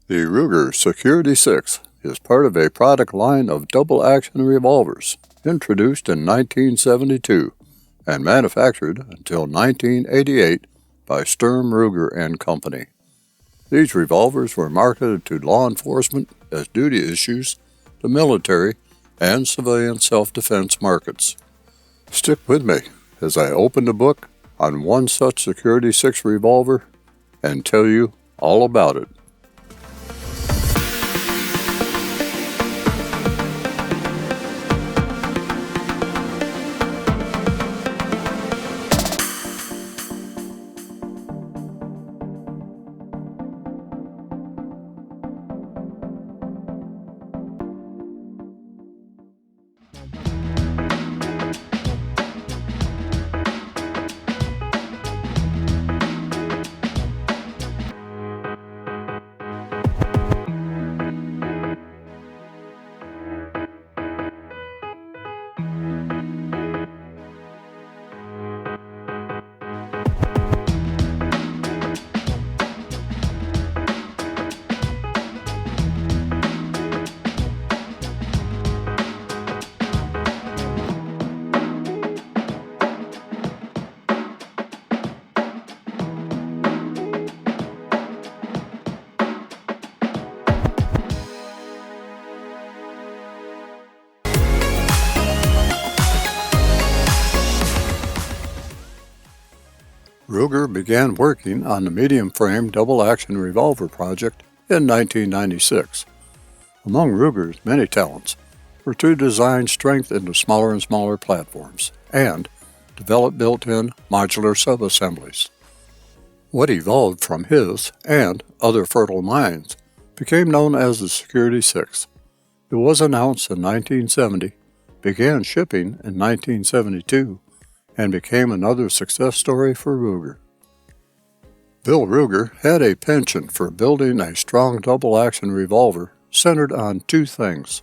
The Ruger Security 6 is part of a product line of double-action revolvers introduced in 1972 and manufactured until 1988 by Sturm Ruger and Company. These revolvers were marketed to law enforcement as duty issues, the military, and civilian self-defense markets. Stick with me as I open the book on one such Security 6 revolver and tell you all about it. Ruger began working on the medium-frame double-action revolver project in 1996. Among Ruger's many talents were to design strength into smaller and smaller platforms and develop built-in modular sub-assemblies. What evolved from his and other fertile minds became known as the Security 6. It was announced in 1970, began shipping in 1972, and became another success story for Ruger. Bill Ruger had a penchant for building a strong double-action revolver centered on two things: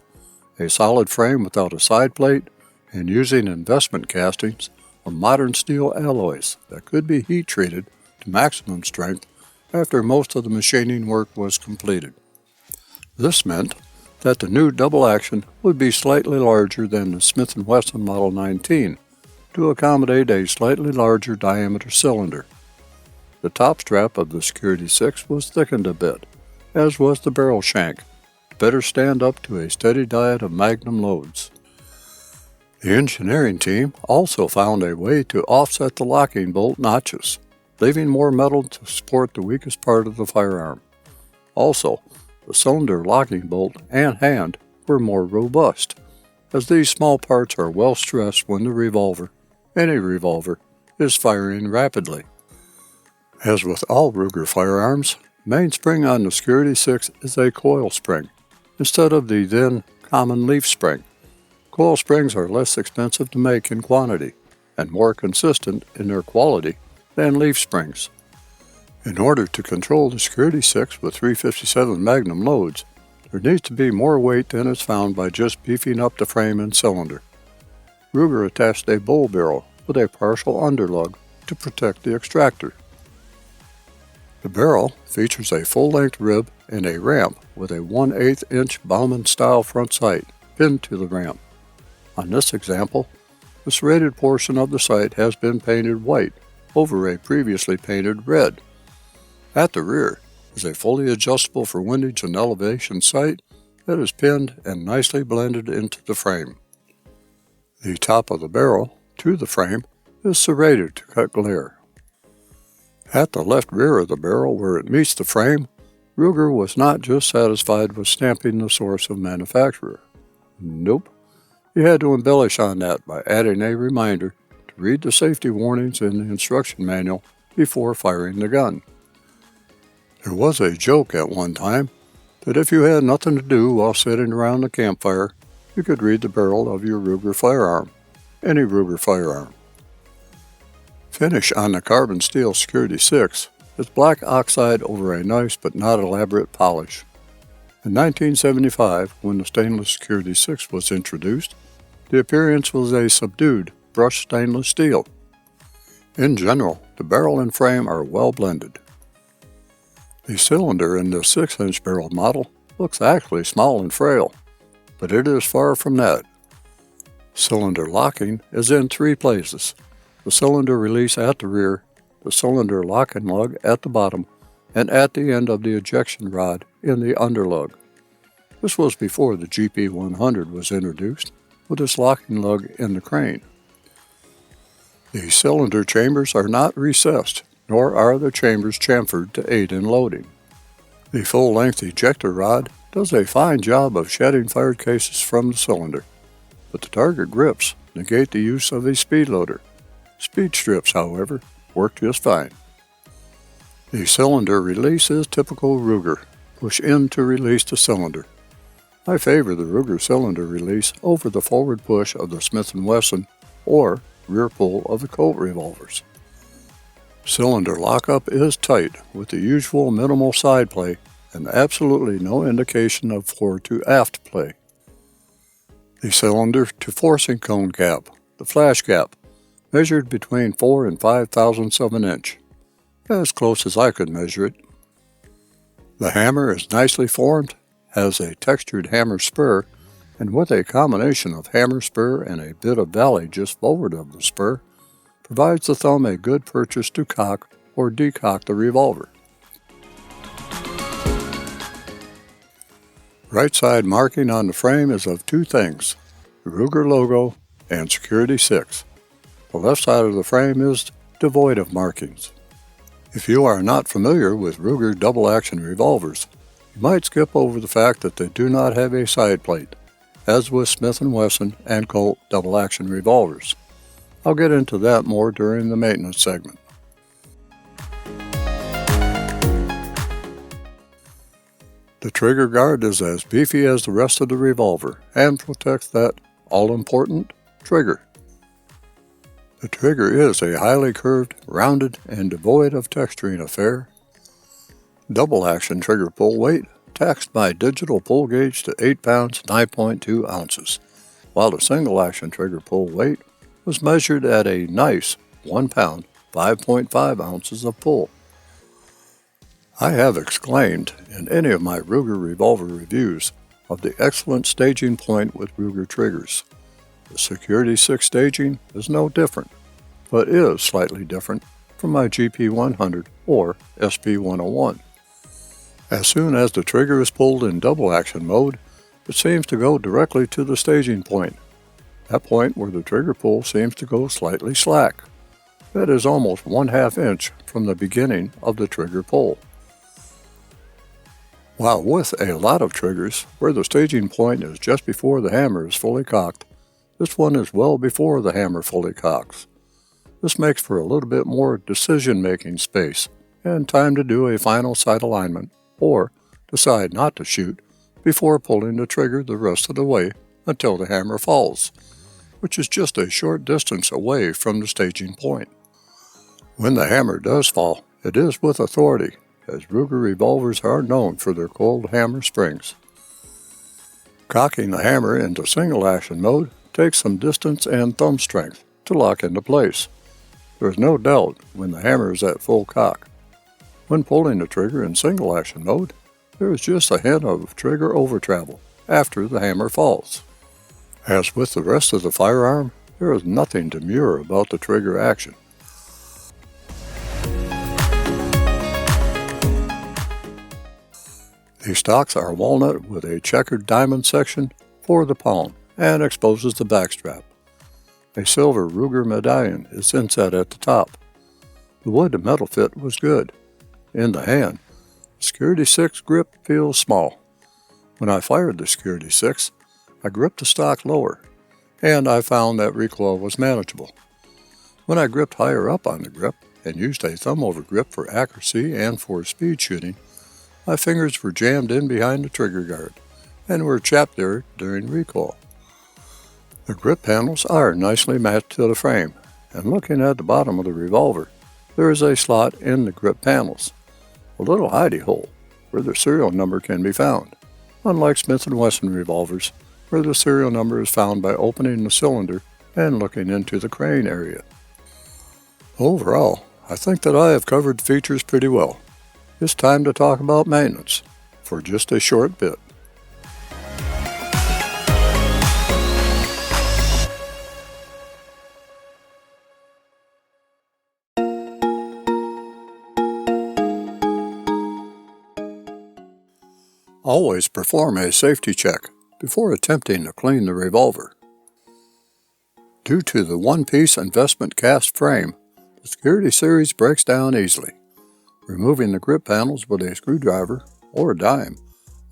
a solid frame without a side plate and using investment castings of modern steel alloys that could be heat-treated to maximum strength after most of the machining work was completed. This meant that the new double-action would be slightly larger than the Smith & Wesson Model 19, to accommodate a slightly larger diameter cylinder. The top strap of the Security 6 was thickened a bit, as was the barrel shank, to better stand up to a steady diet of magnum loads. The engineering team also found a way to offset the locking bolt notches, leaving more metal to support the weakest part of the firearm. Also, the cylinder locking bolt and hand were more robust, as these small parts are well stressed when any revolver, is firing rapidly. As with all Ruger firearms, mainspring on the Security 6 is a coil spring, instead of the then common leaf spring. Coil springs are less expensive to make in quantity, and more consistent in their quality than leaf springs. In order to control the Security 6 with 357 Magnum loads, there needs to be more weight than is found by just beefing up the frame and cylinder. Ruger attached a bowl barrel with a partial underlug to protect the extractor. The barrel features a full-length rib and a ramp with a 1/8 inch Baumann-style front sight pinned to the ramp. On this example, the serrated portion of the sight has been painted white over a previously painted red. At the rear is a fully adjustable for windage and elevation sight that is pinned and nicely blended into the frame. The top of the barrel, to the frame, is serrated to cut glare. At the left rear of the barrel where it meets the frame, Ruger was not just satisfied with stamping the source of manufacturer. Nope, he had to embellish on that by adding a reminder to read the safety warnings in the instruction manual before firing the gun. There was a joke at one time that if you had nothing to do while sitting around the campfire, you could read the barrel of your Ruger firearm, any Ruger firearm. Finish on the carbon steel Security 6 is black oxide over a nice but not elaborate polish. In 1975, when the stainless Security 6 was introduced, the appearance was a subdued brushed stainless steel. In general, the barrel and frame are well blended. The cylinder in the 6-inch barrel model looks actually small and frail, but it is far from that. Cylinder locking is in 3 places: the cylinder release at the rear, the cylinder locking lug at the bottom, and at the end of the ejection rod in the underlug. This was before the GP100 was introduced, with its locking lug in the crane. The cylinder chambers are not recessed, nor are the chambers chamfered to aid in loading. The full-length ejector rod does a fine job of shedding fired cases from the cylinder, but the target grips negate the use of a speed loader. Speed strips, however, work just fine. The cylinder release is typical Ruger. Push in to release the cylinder. I favor the Ruger cylinder release over the forward push of the Smith & Wesson or rear pull of the Colt revolvers. Cylinder lockup is tight with the usual minimal side play and absolutely no indication of forward to aft play. The cylinder to forcing cone gap, the flash gap, measured between 4 and 5 thousandths of an inch, as close as I could measure it. The hammer is nicely formed, has a textured hammer spur, and with a combination of hammer spur and a bit of valley just forward of the spur, provides the thumb a good purchase to cock or decock the revolver. Right side marking on the frame is of 2 things: the Ruger logo and Security 6. The left side of the frame is devoid of markings. If you are not familiar with Ruger double-action revolvers, you might skip over the fact that they do not have a side plate, as with Smith & Wesson and Colt double-action revolvers. I'll get into that more during the maintenance segment. The trigger guard is as beefy as the rest of the revolver and protects that all-important trigger. The trigger is a highly curved, rounded, and devoid of texturing affair. Double-action trigger pull weight taxed by digital pull gauge to 8 pounds 9.2 ounces, while the single-action trigger pull weight was measured at a nice 1 pound 5.5 ounces of pull. I have exclaimed in any of my Ruger revolver reviews of the excellent staging point with Ruger triggers. The Security 6 staging is no different, but is slightly different from my GP100 or SP101. As soon as the trigger is pulled in double action mode, it seems to go directly to the staging point, that point where the trigger pull seems to go slightly slack. That is almost 1/2 inch from the beginning of the trigger pull. While with a lot of triggers, where the staging point is just before the hammer is fully cocked, this one is well before the hammer fully cocks. This makes for a little bit more decision-making space and time to do a final sight alignment or decide not to shoot before pulling the trigger the rest of the way until the hammer falls, which is just a short distance away from the staging point. When the hammer does fall, it is with authority, as Ruger revolvers are known for their cold hammer springs. Cocking the hammer into single action mode takes some distance and thumb strength to lock into place. There is no doubt when the hammer is at full cock. When pulling the trigger in single action mode, there is just a hint of trigger over travel after the hammer falls. As with the rest of the firearm, there is nothing demure about the trigger action. The stocks are walnut with a checkered diamond section for the palm and exposes the backstrap. A silver Ruger medallion is inset at the top. The wood and metal fit was good. In the hand, the Security 6 grip feels small. When I fired the Security 6, I gripped the stock lower, and I found that recoil was manageable. When I gripped higher up on the grip and used a thumb over grip for accuracy and for speed shooting, my fingers were jammed in behind the trigger guard and were chapped there during recoil. The grip panels are nicely matched to the frame, and looking at the bottom of the revolver, there is a slot in the grip panels, a little hidey hole where the serial number can be found, unlike Smith & Wesson revolvers, where the serial number is found by opening the cylinder and looking into the crane area. Overall, I think that I have covered the features pretty well. it's time to talk about maintenance for just a short bit. Always perform a safety check before attempting to clean the revolver. Due to the one-piece investment cast frame, the Security Series breaks down easily. Removing the grip panels with a screwdriver or a dime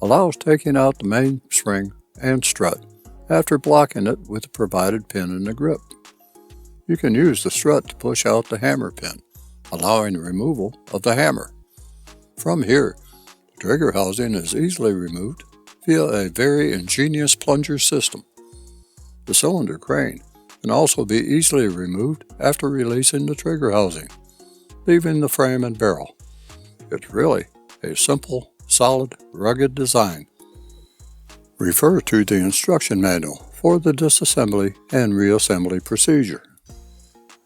allows taking out the mainspring and strut after blocking it with the provided pin in the grip. You can use the strut to push out the hammer pin, allowing the removal of the hammer. From here, the trigger housing is easily removed via a very ingenious plunger system. The cylinder crane can also be easily removed after releasing the trigger housing, leaving the frame and barrel. It's really a simple, solid, rugged design. Refer to the instruction manual for the disassembly and reassembly procedure.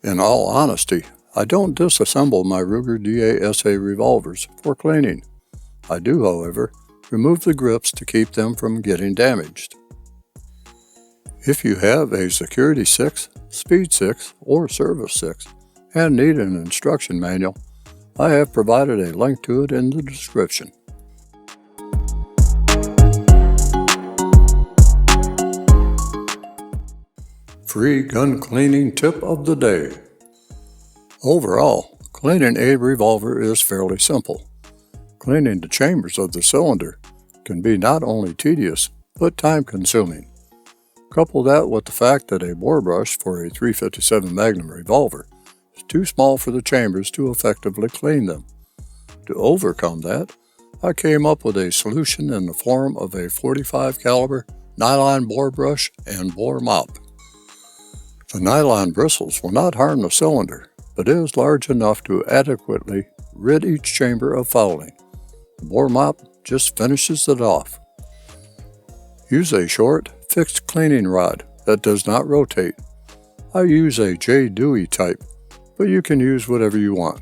In all honesty, I don't disassemble my Ruger DASA revolvers for cleaning. I do, however, remove the grips to keep them from getting damaged. If you have a Security 6, Speed 6, or Service 6 and need an instruction manual, I have provided a link to it in the description. Free gun cleaning tip of the day. Overall, cleaning a revolver is fairly simple. Cleaning the chambers of the cylinder can be not only tedious, but time-consuming. Couple that with the fact that a bore brush for a .357 Magnum revolver is too small for the chambers to effectively clean them. To overcome that, I came up with a solution in the form of a .45 caliber nylon bore brush and bore mop. The nylon bristles will not harm the cylinder, but is large enough to adequately rid each chamber of fouling. The bore mop just finishes it off. Use a short, fixed cleaning rod that does not rotate. I use a J. Dewey type, but you can use whatever you want.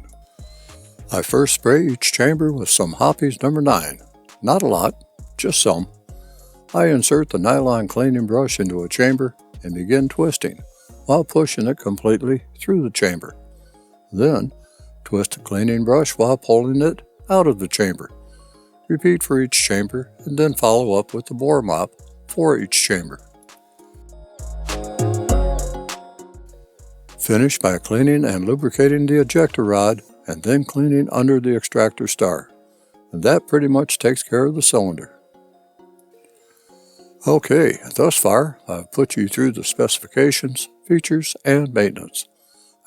I first spray each chamber with some Hoppy's No. 9. Not a lot, just some. I insert the nylon cleaning brush into a chamber and begin twisting while pushing it completely through the chamber. Then, twist the cleaning brush while pulling it out of the chamber. Repeat for each chamber and then follow up with the bore mop for each chamber. Finish by cleaning and lubricating the ejector rod and then cleaning under the extractor star. And that pretty much takes care of the cylinder. Okay, thus far I've put you through the specifications, features, and maintenance.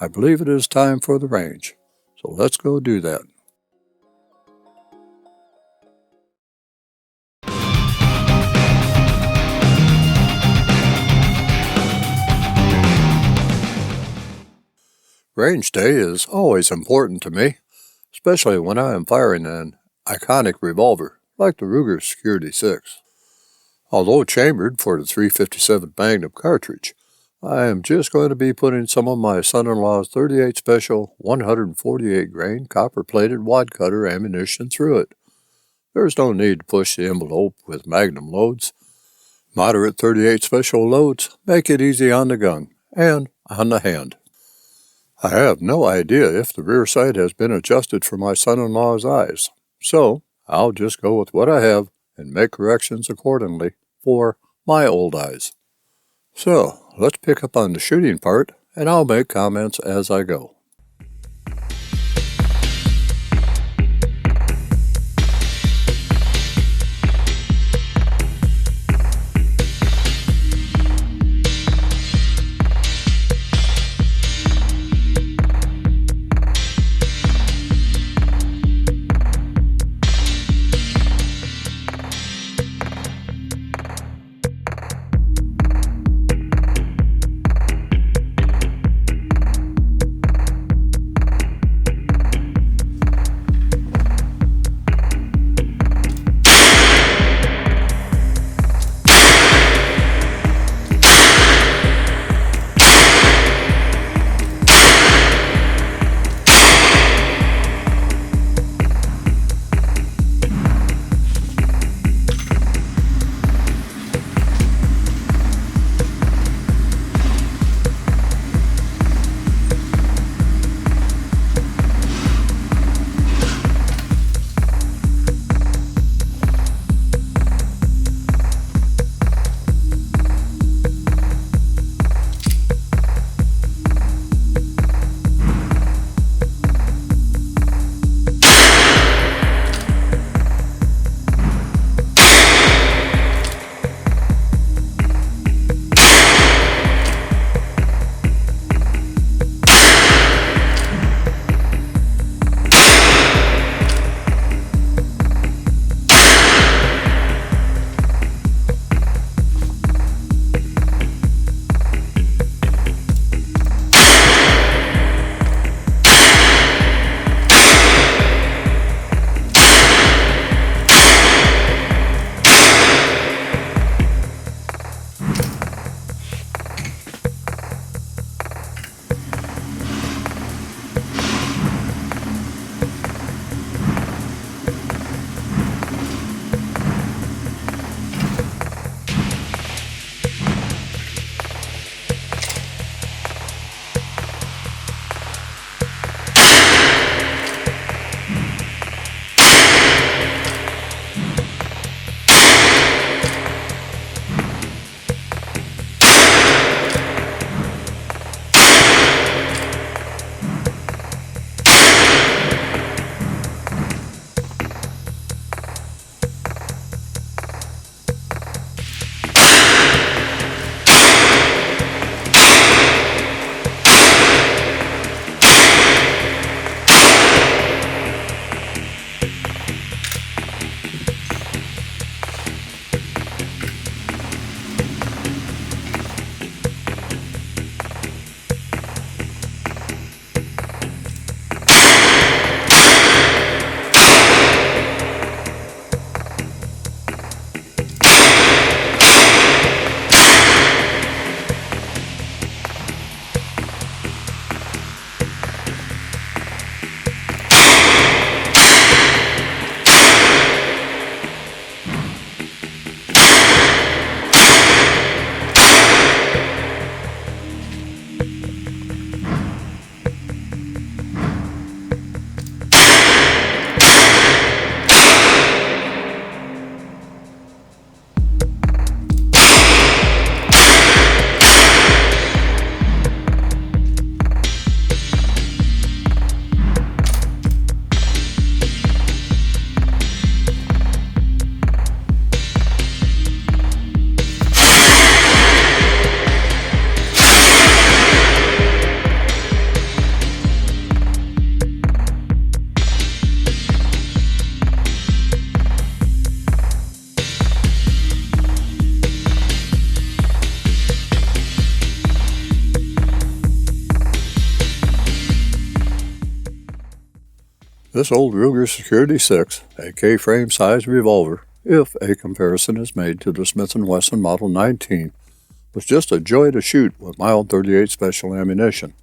I believe it is time for the range, so let's go do that. Range day is always important to me, especially when I am firing an iconic revolver like the Ruger Security 6. Although chambered for the .357 Magnum cartridge, I am just going to be putting some of my son-in-law's .38 Special 148 grain copper-plated wad cutter ammunition through it. There's no need to push the envelope with Magnum loads. Moderate .38 Special loads make it easy on the gun and on the hand. I have no idea if the rear sight has been adjusted for my son-in-law's eyes, so I'll just go with what I have and make corrections accordingly for my old eyes. So, let's pick up on the shooting part, and I'll make comments as I go. This old Ruger Security 6, a K-frame size revolver, if a comparison is made to the Smith & Wesson Model 19, was just a joy to shoot with mild .38 special ammunition.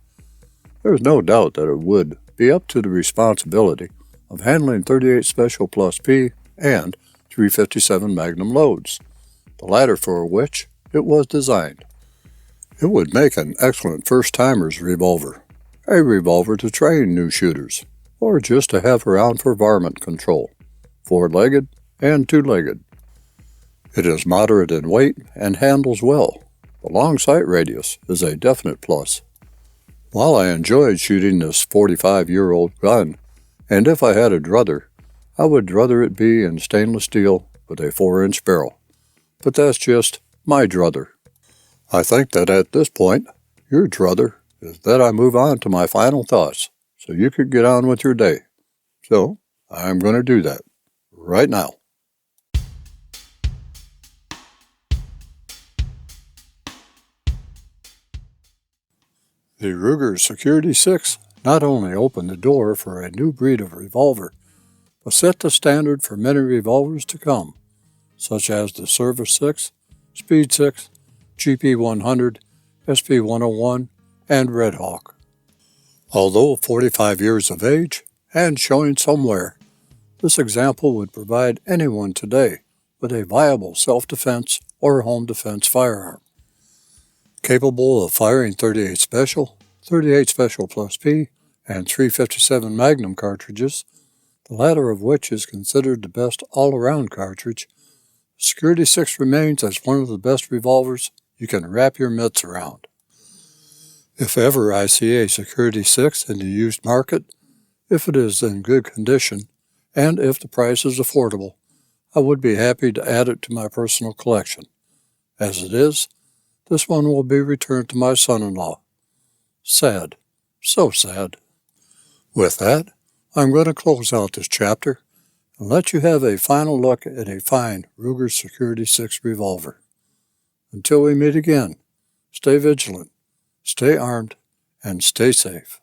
There is no doubt that it would be up to the responsibility of handling .38 special plus P and .357 Magnum loads, the latter for which it was designed. It would make an excellent first-timer's revolver, a revolver to train new shooters, or just to have around for varmint control, four-legged and two-legged. It is moderate in weight and handles well. The long sight radius is a definite plus. While I enjoyed shooting this 45-year-old gun, and if I had a druther, I would druther it be in stainless steel with a 4-inch barrel. But that's just my druther. I think that at this point, your druther is that I move on to my final thoughts, so you could get on with your day. So, I'm going to do that right now. The Ruger Security 6 not only opened the door for a new breed of revolver, but set the standard for many revolvers to come, such as the Service 6, Speed 6, GP 100, SP 101, and Redhawk. Although 45 years of age and showing some wear, this example would provide anyone today with a viable self-defense or home defense firearm. Capable of firing .38 Special, .38 Special plus P, and .357 Magnum cartridges, the latter of which is considered the best all-around cartridge, the Security 6 remains as one of the best revolvers you can wrap your mitts around. If ever I see a Security 6 in the used market, if it is in good condition, and if the price is affordable, I would be happy to add it to my personal collection. As it is, this one will be returned to my son-in-law. Sad. So sad. With that, I'm going to close out this chapter and let you have a final look at a fine Ruger Security 6 revolver. Until we meet again, stay vigilant, stay armed, and stay safe.